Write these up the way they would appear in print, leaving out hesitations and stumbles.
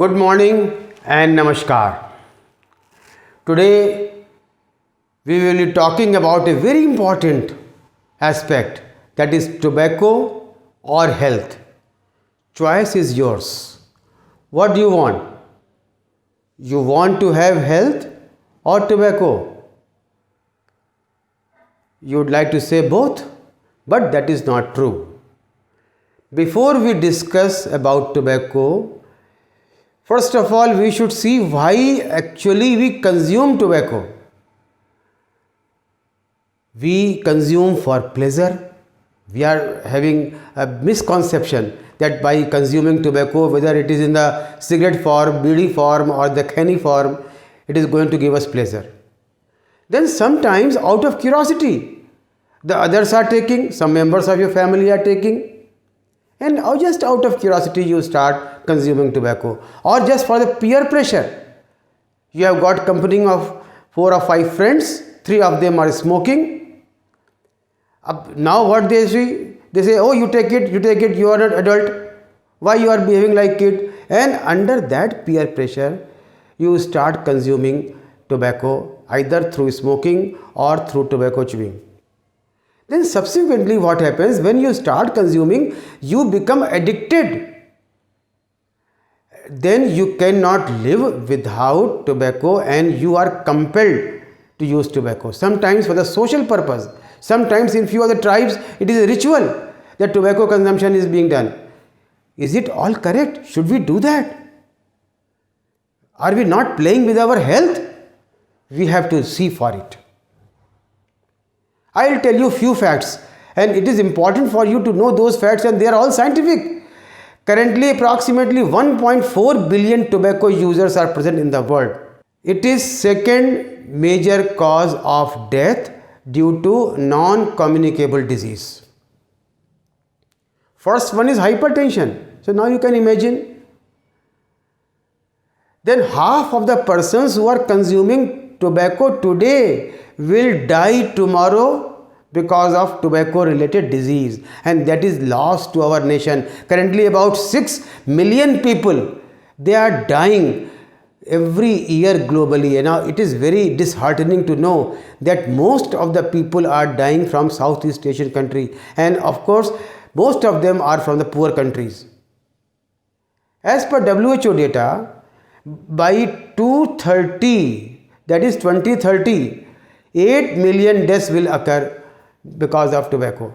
Good morning and namaskar. Today we will be talking about a very important aspect, that is tobacco or health. Choice is yours. What do you want? You want to have health or tobacco? You would like to say both, but that is not true. Before we discuss about tobacco, first of all, we should see why actually we consume tobacco. We consume for pleasure. We are having a misconception that by consuming tobacco, whether it is in the cigarette form, bidi form or the khani form, it is going to give us pleasure. Then sometimes out of curiosity, the others are taking, some members of your family are taking, and just out of curiosity you start consuming tobacco, or just for the peer pressure. You have got company of 4 or 5 friends, 3 of them are smoking. Now what they say, oh, you take it, you are an adult, why you are behaving like kid? And under that peer pressure you start consuming tobacco, either through smoking or through tobacco chewing. Then subsequently what happens, when you start consuming, you become addicted. Then you cannot live without tobacco and you are compelled to use tobacco. Sometimes for the social purpose, sometimes in few of the tribes it is a ritual that tobacco consumption is being done. Is it all correct? Should we do that? Are we not playing with our health? We have to see for it. I will tell you few facts, and it is important for you to know those facts, and they are all scientific. Currently approximately 1.4 billion tobacco users are present in the world. It is second major cause of death due to non-communicable disease. First one is hypertension. So now you can imagine. Then half of the persons who are consuming tobacco today will die tomorrow because of tobacco related disease, and that is loss to our nation. Currently about 6 million people, they are dying every year globally. And now it is very disheartening to know that most of the people are dying from Southeast Asian country, and of course most of them are from the poor countries. As per WHO data, by 2030, that is 2030, 8 million deaths will occur because of tobacco.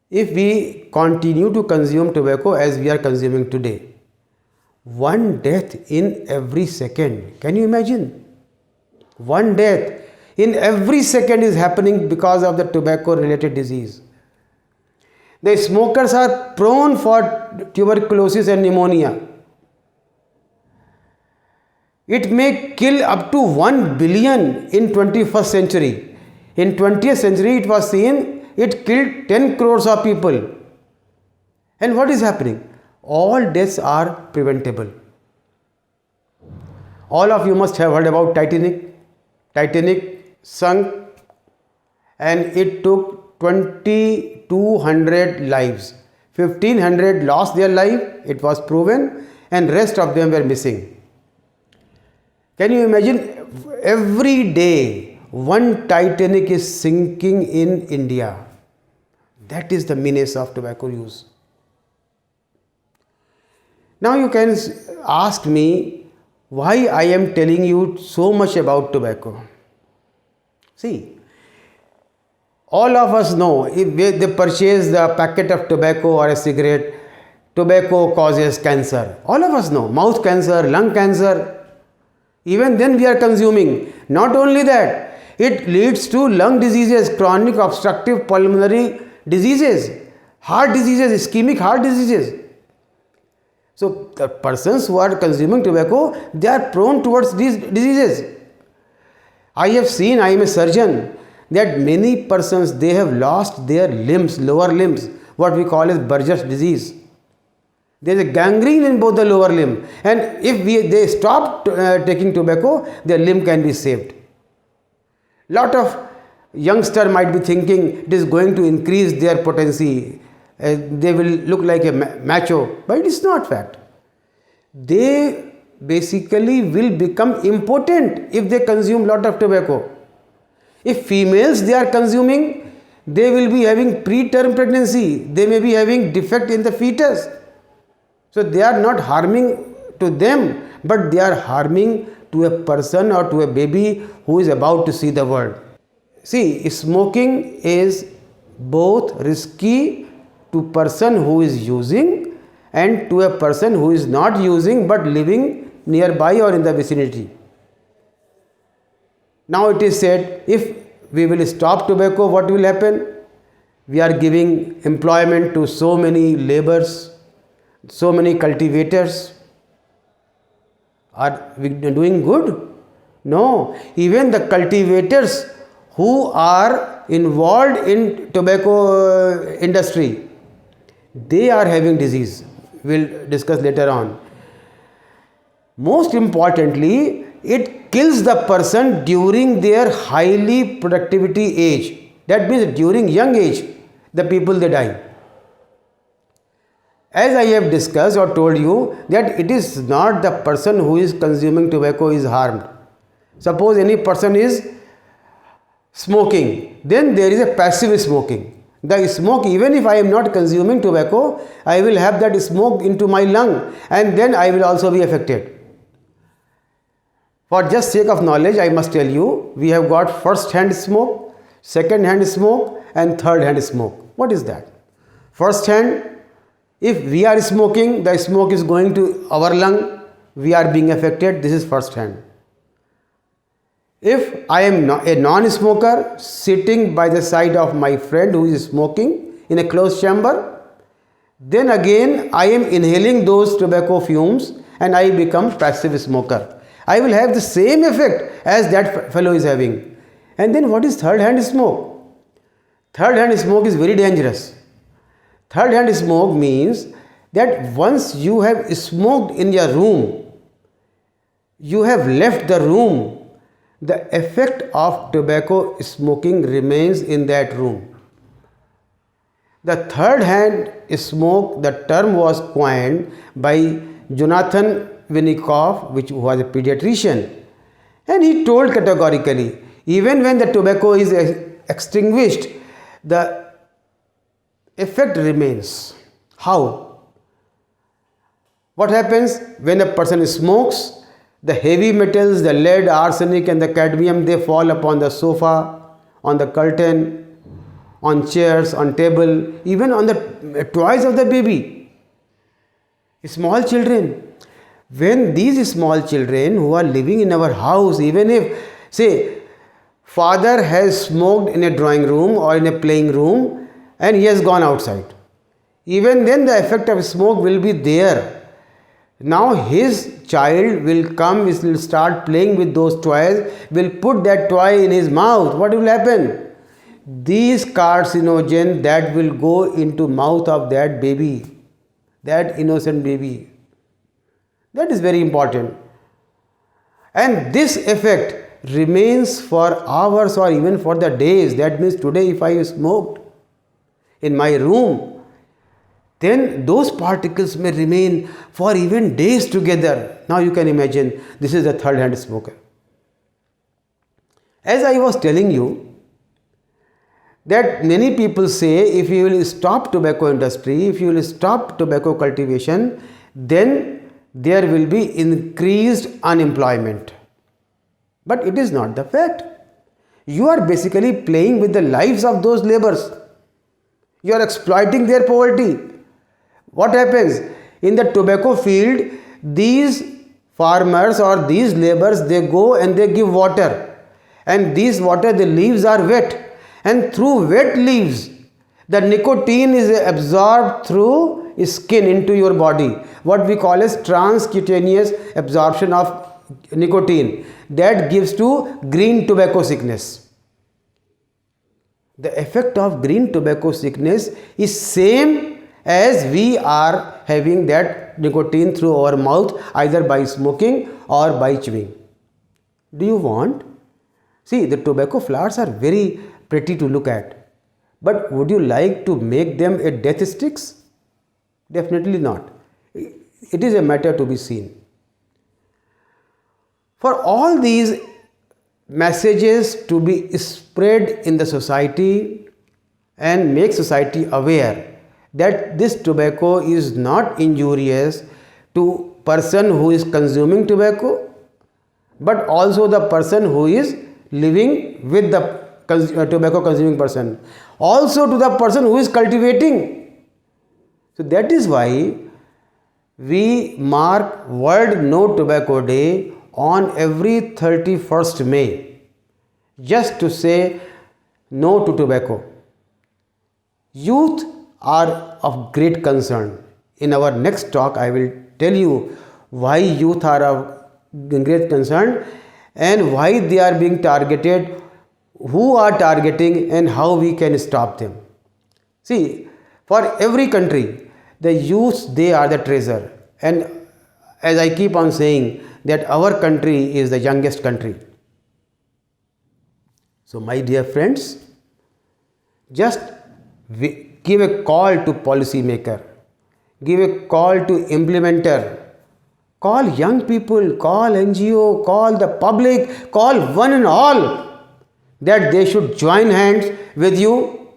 If we continue to consume tobacco as we are consuming today, 1 death in every second. Can you imagine? 1 death in every second is happening because of the tobacco related disease. The smokers are prone for tuberculosis and pneumonia. It may kill up to 1 billion in 21st century. In 20th century it was seen it killed 10 crores of people. And what is happening? All deaths are preventable. All of you must have heard about Titanic. Titanic sunk and it took 2,200 lives. 1,500 lost their life, it was proven, and rest of them were missing. Can you imagine? Every day one Titanic is sinking in India. That is the menace of tobacco use. Now you can ask me why I am telling you so much about tobacco. See, all of us know if they purchase the packet of tobacco or a cigarette, tobacco causes cancer. All of us know, mouth cancer, lung cancer. Even then we are consuming. Not only that, it leads to lung diseases, chronic obstructive pulmonary diseases, heart diseases, ischemic heart diseases. So the persons who are consuming tobacco, they are prone towards these diseases. I have seen, I am a surgeon, that many persons, they have lost their limbs, lower limbs, what we call as Burgess disease. There is a gangrene in both the lower limb, and if they stop taking tobacco, their limb can be saved. Lot of youngster might be thinking it is going to increase their potency, they will look like a macho, but it is not fact. they basically will become impotent if they consume lot of tobacco. If females they are consuming, they will be having preterm pregnancy, they may be having defect in the fetus. So they are not harming to them, but they are harming to a person or to a baby who is about to see the world. See, smoking is both risky to person who is using and to a person who is not using but living nearby or in the vicinity. Now it is said, if we will stop tobacco, what will happen? We are giving employment to so many laborers, so many cultivators. Are we doing good? No. Even the cultivators who are involved in tobacco industry, they are having disease. We'll discuss later on. Most importantly, it kills the person during their highly productivity age. That means during young age, the people they die. As I have discussed or told you that it is not the person who is consuming tobacco is harmed. Suppose any person is smoking, then there is a passive smoking. The smoke, even if I am not consuming tobacco, I will have that smoke into my lung and then I will also be affected. For just sake of knowledge, I must tell you, we have got first hand smoke, second hand smoke and third hand smoke. What is that? First hand, if we are smoking, the smoke is going to our lung, we are being affected, this is first hand. If I am a non-smoker sitting by the side of my friend who is smoking in a closed chamber, then again I am inhaling those tobacco fumes and I become passive smoker. I will have the same effect as that fellow is having. And then what is third hand smoke? Third hand smoke is very dangerous. Third hand smoke means that once you have smoked in your room, you have left the room, the effect of tobacco smoking remains in that room. The third hand smoke, the term was coined by Jonathan Winnicott, which was a pediatrician, and he told categorically, even when the tobacco is extinguished, the effect remains. How? What happens when a person smokes? The heavy metals, the lead, arsenic and the cadmium, they fall upon the sofa, on the curtain, on chairs, on table, even on the toys of the baby. Small children. When these small children who are living in our house, even if, say, father has smoked in a drawing room or in a playing room and he has gone outside, even then the effect of smoke will be there. Now his child will come, will start playing with those toys, will put that toy in his mouth. What will happen? These carcinogen that will go into mouth of that baby, that innocent baby. That is very important. And this effect remains for hours or even for the days. That means today if I smoked in my room, then those particles may remain for even days together. Now you can imagine, this is the third hand smoker. As I was telling you, that many people say if you will stop tobacco industry, if you will stop tobacco cultivation, then there will be increased unemployment. But it is not the fact. You are basically playing with the lives of those laborers. You are exploiting their poverty. What happens? In the tobacco field, these farmers or these laborers, they go and they give water. And these water, the leaves are wet. And through wet leaves, the nicotine is absorbed through skin into your body. What we call as transcutaneous absorption of nicotine. That gives to green tobacco sickness. The effect of green tobacco sickness is same as we are having that nicotine through our mouth, either by smoking or by chewing. Do you want? See, the tobacco flowers are very pretty to look at. But would you like to make them a death sticks? Definitely not. it is a matter to be seen. For all these messages to be spread in the society and make society aware that this tobacco is not injurious to person who is consuming tobacco, but also the person who is living with the tobacco consuming person, also to the person who is cultivating. So that is why we mark World No Tobacco Day on every 31st May, just to say no to tobacco. Youth are of great concern. In our next talk, I will tell you why youth are of great concern and why they are being targeted, who are targeting, and how we can stop them. See, for every country, the youths, they are the treasure. And as I keep on saying, that our country is the youngest country. So my dear friends, just give a call to policymaker, give a call to implementer, call young people, call NGO, call the public, call one and all, that they should join hands with you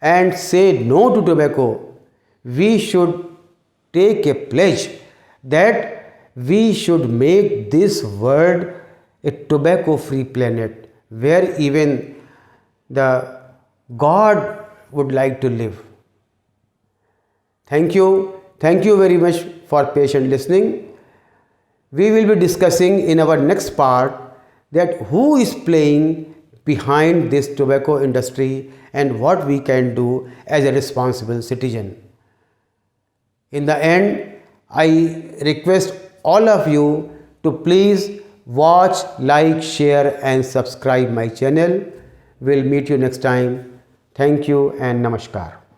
and say no to tobacco. We should take a pledge that we should make this world a tobacco-free planet where even the God would like to live. Thank you. Thank you very much for patient listening. We will be discussing in our next part that who is playing behind this tobacco industry and what we can do as a responsible citizen. In the end, I request all of you to please watch, like, share and subscribe my channel. We'll meet you next time. Thank you and namaskar.